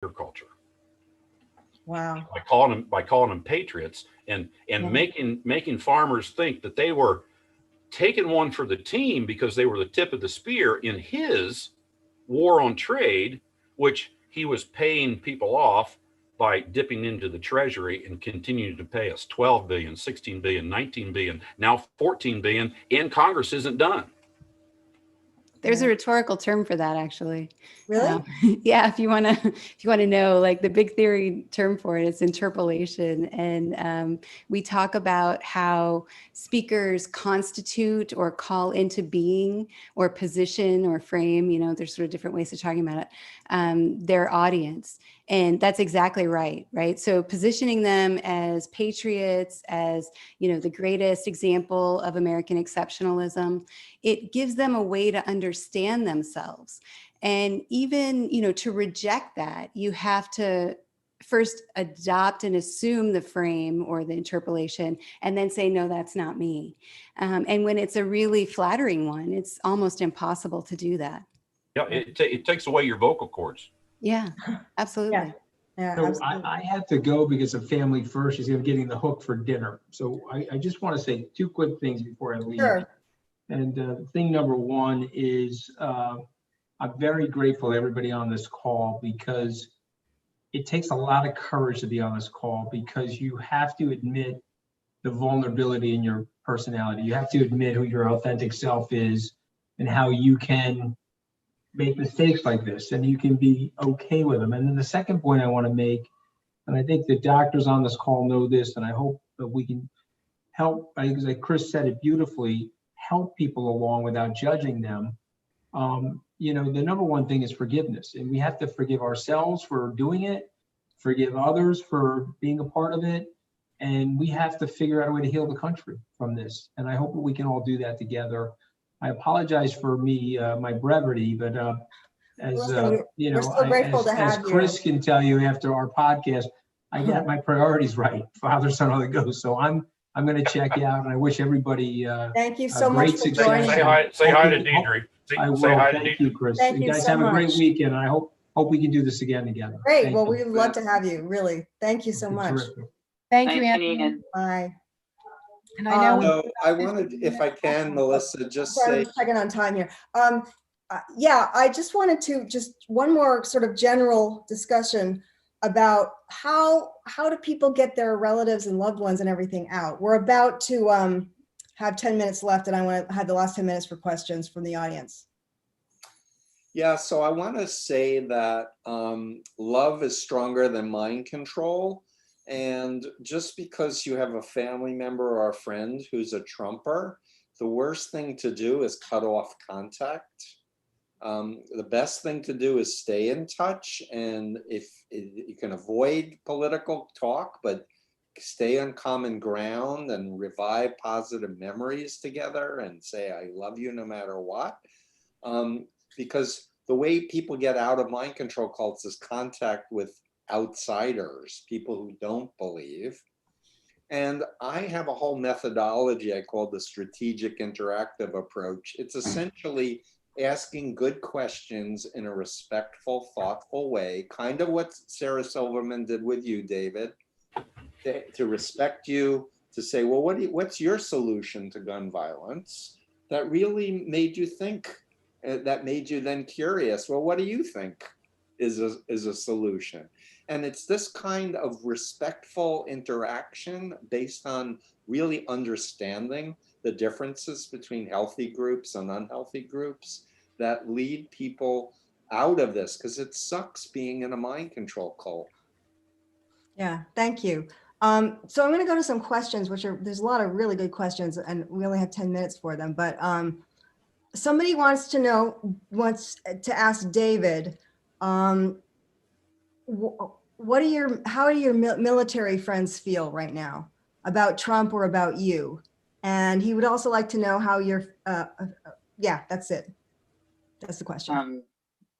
agriculture Wow. by calling them patriots and Yeah. making farmers think that they were taking one for the team because they were the tip of the spear in his war on trade, which he was paying people off by dipping into the treasury and continuing to pay us 12 billion, 16 billion, 19 billion, now 14 billion, and Congress isn't done. There's a rhetorical term for that, actually. Really? Yeah, if you want to know, like the big theory term for it, it's interpolation, and we talk about how speakers constitute or call into being or position or frame. There's sort of different ways of talking about it. Their audience, and that's exactly right. Right. So positioning them as patriots, as the greatest example of American exceptionalism, it gives them a way to understand themselves. And even, to reject that, you have to first adopt and assume the frame or the interpolation, and then say, no, that's not me. And when it's a really flattering one, it's almost impossible to do that. Yeah, it takes away your vocal cords. Yeah, absolutely. Yeah, So absolutely. I have to go because of family first. She's getting the hook for dinner. So I just want to say two quick things before I leave. Sure. And thing number one is I'm very grateful to everybody on this call, because it takes a lot of courage to be on this call, because you have to admit the vulnerability in your personality. You have to admit who your authentic self is and how you can make mistakes like this and you can be okay with them. And then the second point I want to make, and I think the doctors on this call know this, and I hope that we can help, like Chris said it beautifully, help people along without judging them. The number one thing is forgiveness, and we have to forgive ourselves for doing it, forgive others for being a part of it, and we have to figure out a way to heal the country from this. And I hope that we can all do that together. I apologize for my brevity, but as we're so grateful to as have Chris you. can tell you after our podcast, I got my priorities right, Father, Son, Holy Ghost. So I'm going to check out, and I wish everybody Thank you so great much for success. joining. Say hi to Deidre. I will. Say hi to Thank Deidre. you, Chris. Thank You you guys so have a great much. weekend. And I hope we can do this again together. Great. Thank Well, you. we'd love to have you. Really. Thank you so Okay, much. terrific. Thank you, Thank you, Anthony. Ian. Bye. And I know So I wanted, if I can, Melissa, just Sorry, I'm say, checking on time here. Yeah, I just wanted to one more sort of general discussion about how do people get their relatives and loved ones and everything out. We're about to have 10 minutes left, and I want to have the last 10 minutes for questions from the audience. yeah, so I want to say that love is stronger than mind control. And just because you have a family member or a friend who's a Trumper, the worst thing to do is cut off contact. The best thing to do is stay in touch. And if you can avoid political talk, but stay on common ground and revive positive memories together and say, I love you no matter what. Because the way people get out of mind control cults is contact with outsiders, people who don't believe. And I have a whole methodology I call the strategic interactive approach. It's essentially asking good questions in a respectful, thoughtful way, kind of what Sarah Silverman did with you, David, to respect you, to say, well, what's your solution to gun violence? That really made you think, that made you then curious, well, what do you think is a solution? And it's this kind of respectful interaction based on really understanding the differences between healthy groups and unhealthy groups that lead people out of this, because it sucks being in a mind control cult. Yeah, thank you. So I'm going to go to some questions, there's a lot of really good questions, and we only have 10 minutes for them. But somebody wants to ask David, how do your military friends feel right now about Trump or about you? And he would also like to know how yeah, that's it. That's the question.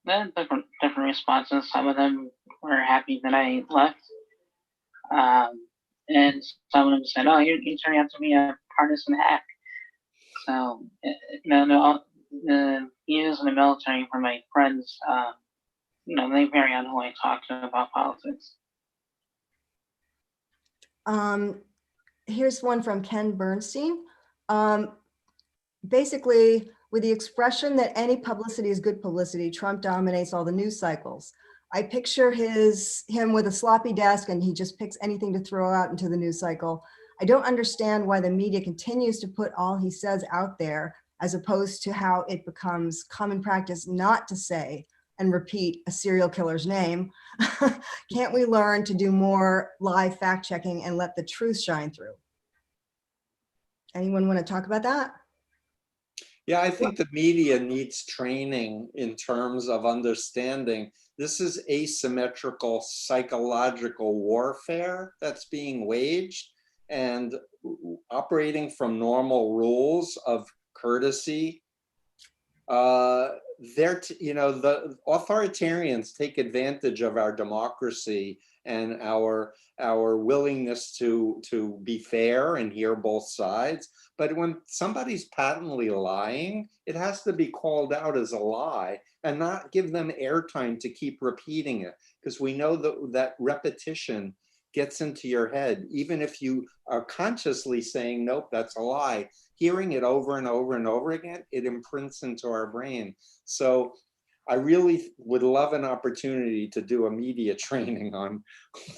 Different responses. Some of them were happy that I left. And some of them said, oh, you're turning out to be a partisan hack. So, the years in the military for my friends, they very unholy talking about politics. Here's one from Ken Bernstein. Basically, with the expression that any publicity is good publicity, Trump dominates all the news cycles. I picture him with a sloppy desk and he just picks anything to throw out into the news cycle. I don't understand why the media continues to put all he says out there, as opposed to how it becomes common practice not to say and repeat a serial killer's name. Can't we learn to do more live fact checking and let the truth shine through? Anyone want to talk about that? Yeah, I think the media needs training in terms of understanding this is asymmetrical psychological warfare that's being waged, and operating from normal rules of courtesy. The authoritarians take advantage of our democracy and our willingness to be fair and hear both sides. But when somebody's patently lying, it has to be called out as a lie and not give them airtime to keep repeating it, because we know that repetition gets into your head. Even if you are consciously saying, nope, that's a lie, hearing it over and over and over again, it imprints into our brain. So I really would love an opportunity to do a media training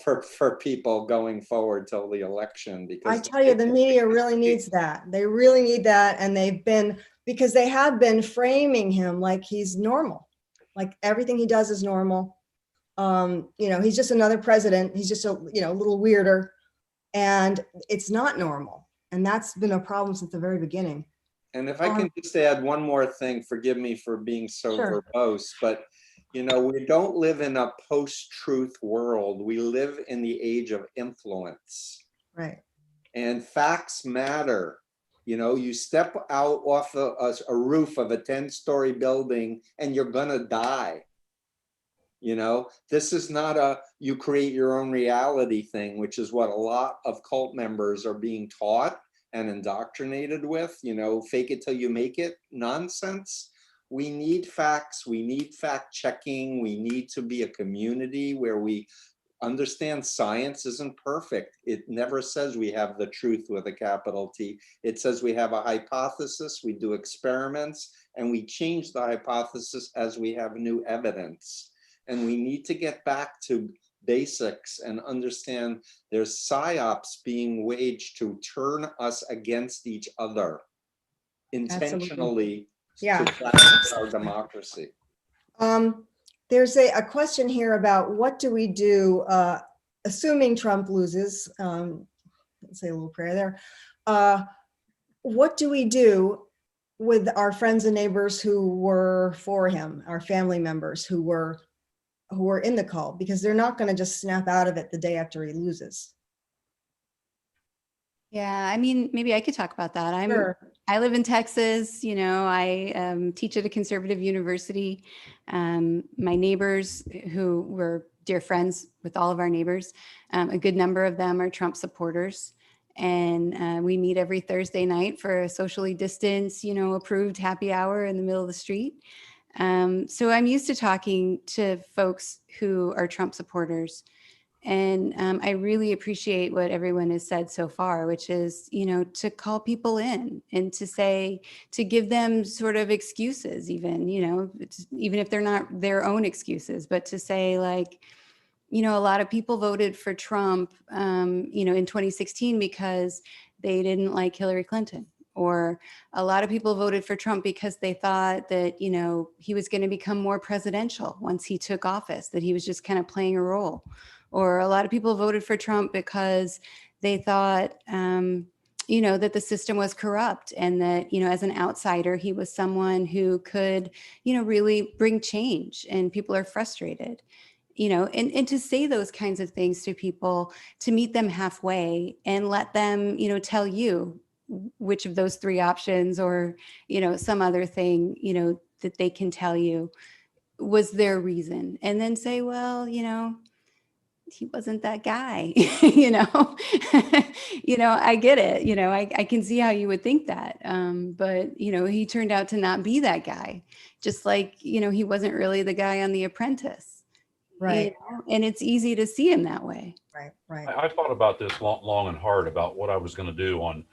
for people going forward till the election, because I tell you, the media really needs that. They really need that. And because they have been framing him like he's normal, like everything he does is normal. He's just another president. He's just a little weirder, and it's not normal. And that's been a problem since the very beginning. And if I can just add one more thing, forgive me for being so Sure. verbose, but we don't live in a post-truth world. We live in the age of influence. Right. And facts matter. You step out off a roof of a 10-story building and you're gonna die. This is not you create your own reality thing, which is what a lot of cult members are being taught and indoctrinated with, fake it till you make it nonsense. We need facts. We need fact checking. We need to be a community where we understand science isn't perfect. It never says we have the truth with a capital T. It says we have a hypothesis, we do experiments, and we change the hypothesis as we have new evidence. And we need to get back to basics and understand there's psyops being waged to turn us against each other intentionally. Yeah. To flatten our democracy. There's a question here about what do we do, assuming Trump loses, let's say a little prayer there. What do we do with our friends and neighbors who were for him, our family members who were in the cult, because they're not going to just snap out of it the day after he loses? Yeah, maybe I could talk about that. Sure. I live in Texas. I teach at a conservative university. My neighbors, who were dear friends with all of our neighbors, a good number of them are Trump supporters. And we meet every Thursday night for a socially distanced, approved happy hour in the middle of the street. So I'm used to talking to folks who are Trump supporters. And I really appreciate what everyone has said so far, which is, to call people in and to give them sort of excuses, even if they're not their own excuses, but to say, like, a lot of people voted for Trump, in 2016 because they didn't like Hillary Clinton. Or a lot of people voted for Trump because they thought that, he was going to become more presidential once he took office, that he was just kind of playing a role. Or a lot of people voted for Trump because they thought, that the system was corrupt and that, as an outsider, he was someone who could, really bring change, and people are frustrated. And to say those kinds of things to people, to meet them halfway and let them, tell you which of those three options or, some other thing, that they can tell you was their reason. And then say, well, he wasn't that guy, I get it. I can see how you would think that. But, he turned out to not be that guy, just like, he wasn't really the guy on The Apprentice. Right, And it's easy to see him that way. right. I thought about this long and hard about what I was going to do on,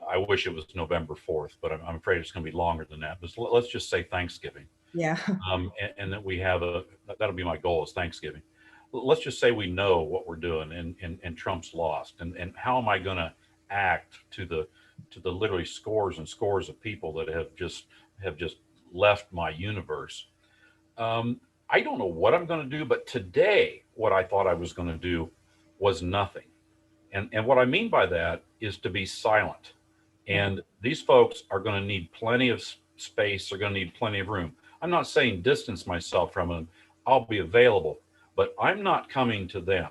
I wish it was November 4th, but I'm afraid it's going to be longer than that. But let's just say Thanksgiving. Yeah, And that we have that'll be my goal is Thanksgiving. Let's just say we know what we're doing and Trump's lost. And how am I going to act to the literally scores and scores of people that have just left my universe? I don't know what I'm going to do, but today, what I thought I was going to do was nothing. And what I mean by that is to be silent. And these folks are going to need plenty of space. They're going to need plenty of room. I'm not saying distance myself from them. I'll be available, but I'm not coming to them,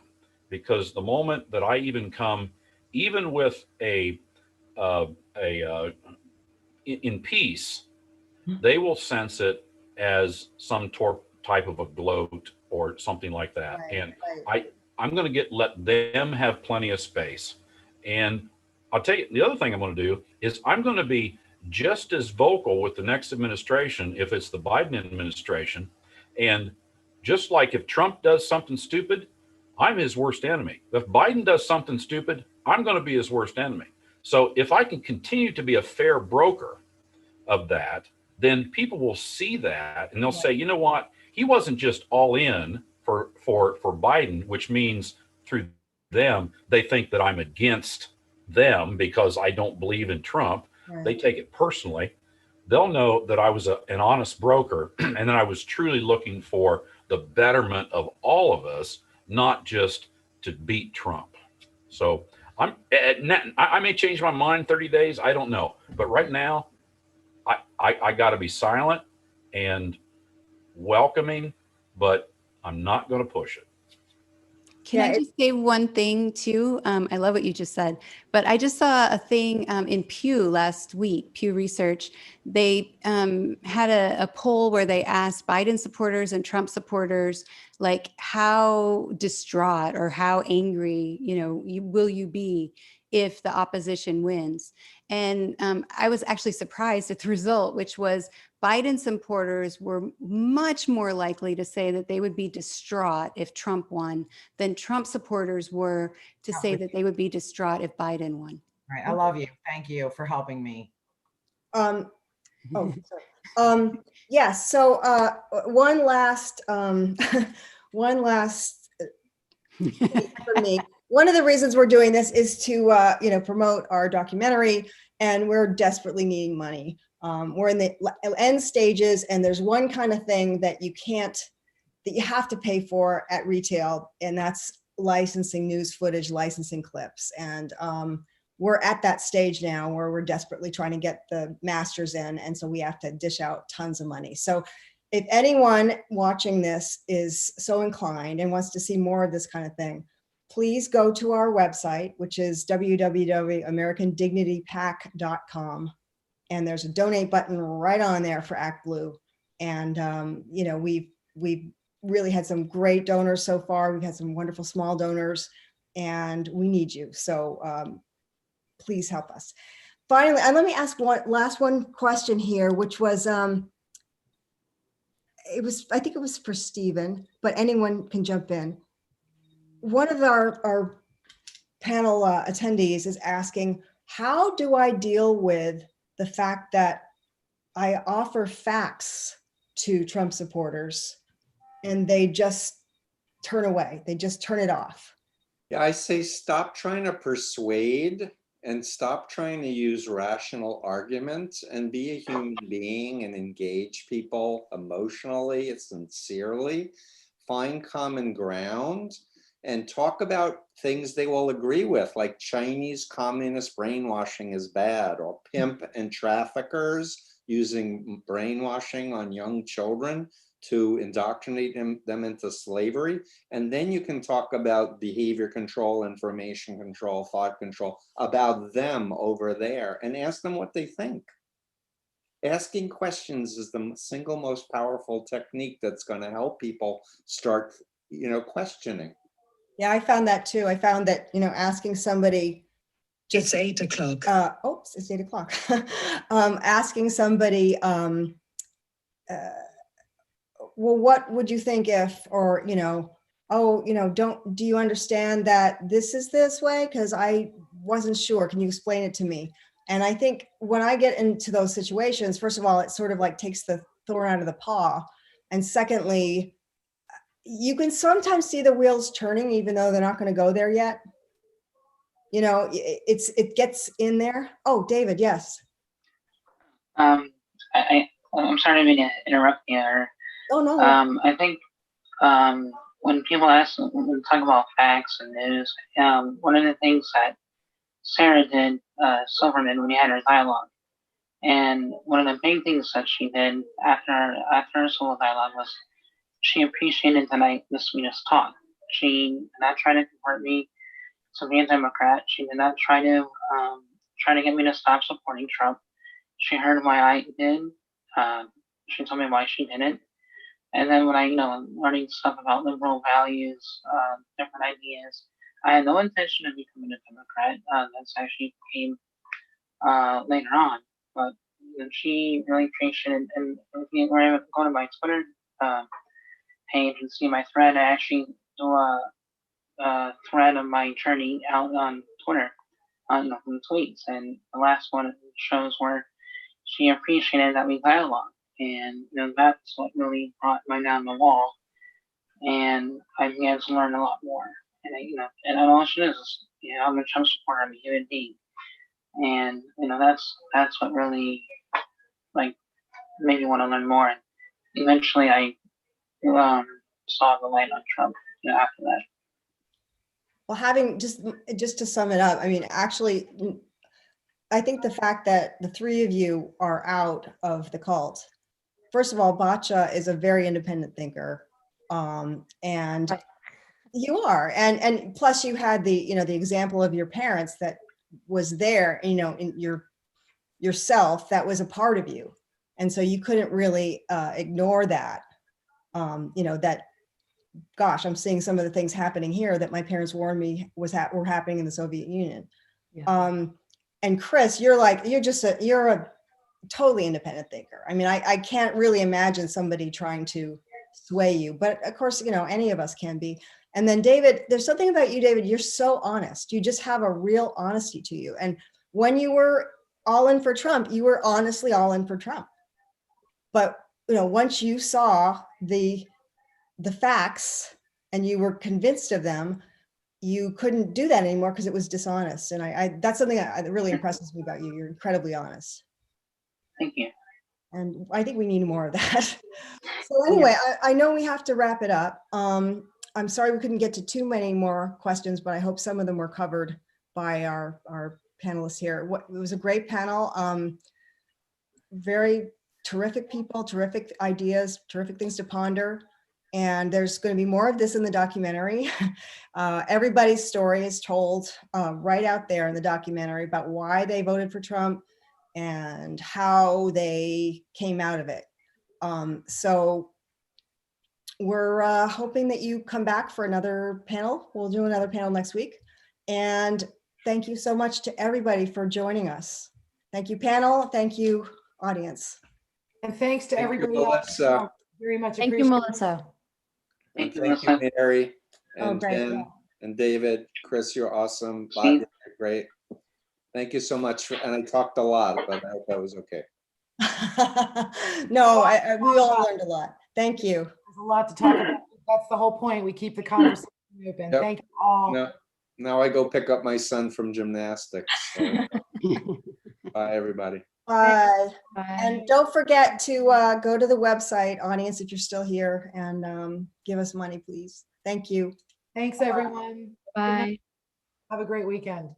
because the moment that I even come, even with in peace, they will sense it as some type of a gloat or something like that. Right, And right. I'm going to let them have plenty of space. And I'll tell you, the other thing I'm going to do is I'm going to be just as vocal with the next administration, if it's the Biden administration. And just like if Trump does something stupid, I'm his worst enemy. If Biden does something stupid, I'm going to be his worst enemy. So if I can continue to be a fair broker of that, then people will see that and they'll say, you know what? He wasn't just all in for Biden, which means through them, they think that I'm against them because I don't believe in Trump. Right. They take it personally. They'll know that I was an honest broker and that I was truly looking for the betterment of all of us, not just to beat Trump. So I may change my mind in 30 days. I don't know. But right now, I got to be silent and welcoming, but I'm not going to push it. Can Yeah, I just say one thing too? I love what you just said, but I just saw a thing in Pew last week, Pew Research. They had a poll where they asked Biden supporters and Trump supporters, like, how distraught or how angry, will you be if the opposition wins? And I was actually surprised at the result, which was Biden supporters were much more likely to say that they would be distraught if Trump won than Trump supporters were to say that they would be distraught if Biden won. Right. I love you. Thank you for helping me. Oh, sorry. Yes. So one last one last for me. One of the reasons we're doing this is to promote our documentary, and we're desperately needing money. We're in the end stages, and there's one kind of thing that you have to pay for at retail, and that's licensing news footage, licensing clips. And we're at that stage now where we're desperately trying to get the masters in, and so we have to dish out tons of money. So if anyone watching this is so inclined and wants to see more of this kind of thing, please go to our website, which is www.americandignitypac.com. And there's a donate button right on there for Act Blue. And, we've really had some great donors so far. We've had some wonderful small donors, and we need you. So please help us. Finally, and let me ask one last question here, which was, I think it was for Stephen, but anyone can jump in. One of our panel attendees is asking, how do I deal with the fact that I offer facts to Trump supporters and they just turn away, they just turn it off? Yeah, I say stop trying to persuade and stop trying to use rational arguments and be a human being and engage people emotionally and sincerely. Find common ground and talk about things they will agree with, like Chinese communist brainwashing is bad, or pimp and traffickers using brainwashing on young children to indoctrinate them into slavery. And then you can talk about behavior control, information control, thought control, about them over there, and ask them what they think. Asking questions is the single most powerful technique that's going to help people start, questioning. Yeah, I found that too. I found that, asking somebody It's 8 o'clock. It's 8 o'clock. Asking somebody, well, what would you think if, or, oh, do you understand that this is this way? Because I wasn't sure. Can you explain it to me? And I think when I get into those situations, first of all, it sort of like takes the thorn out of the paw. And secondly, you can sometimes see the wheels turning, even though they're not going to go there yet. It gets in there. Oh, David, yes. I'm sorry to interrupt you. Oh, no. I think when people when we talk about facts and news, one of the things that Sarah did, Silverman, when we had her dialogue, and one of the big things that she did after her solo dialogue was she appreciated tonight the sweetest talk. She did not try to convert me to be a Democrat. She did not try to get me to stop supporting Trump. She heard why I did. She told me why she didn't. And then when I, learning stuff about liberal values, different ideas, I had no intention of becoming a Democrat. That's actually came later on. But she really appreciated, and if you were to go to my Twitter page and see my thread, I actually do a thread of my journey out on Twitter, from tweets, and the last one shows where she appreciated that we dialogue, and that's what really brought mine down the wall, and I began to learn a lot more, and and all she is, I'm a Trump supporter, I'm a human being, and that's what really like made me want to learn more, and eventually I saw the light on Trump, after that. Well, having just to sum it up, I mean, actually, I think the fact that the three of you are out of the cult, first of all, Bacha is a very independent thinker. And you are, and plus you had the example of your parents that was there, in yourself, that was a part of you. And so you couldn't really ignore that, that, gosh, I'm seeing some of the things happening here that my parents warned me were happening in the Soviet Union. Yeah. And Chris, you're a totally independent thinker. I mean, I can't really imagine somebody trying to sway you, but of course, any of us can be. And then David, there's something about you, David, you're so honest. You just have a real honesty to you. And when you were all in for Trump, you were honestly all in for Trump. But, once you saw the facts and you were convinced of them, you couldn't do that anymore because it was dishonest. And I that's something that really impresses me about you. You're incredibly honest. Thank you. And I think we need more of that. So anyway, I know we have to wrap it up. I'm sorry we couldn't get to too many more questions, but I hope some of them were covered by our panelists here. It was a great panel. Very terrific people, terrific ideas, terrific things to ponder. And there's going to be more of this in the documentary. Everybody's story is told right out there in the documentary about why they voted for Trump and how they came out of it. So we're hoping that you come back for another panel. We'll do another panel next week. And thank you so much to everybody for joining us. Thank you, panel. Thank you, audience. And thanks to Thank you, everybody else. Melissa. Very much Thank you, appreciated. Melissa. And Thank you, thank you, Mary, Oh, and great. Jen, and David. Chris, you're awesome. Steve. Bob, you're great. Thank you so much. And I talked a lot, but I hope that was okay. No, we all learned a lot. Thank you. There's a lot to talk about. That's the whole point. We keep the conversation open. Yep. Thank you all. Now I go pick up my son from gymnastics. So. Bye, everybody. Bye. Bye. And don't forget to go to the website, audience, if you're still here, and give us money, please. Thank you. Thanks, everyone. Bye. Have a great weekend.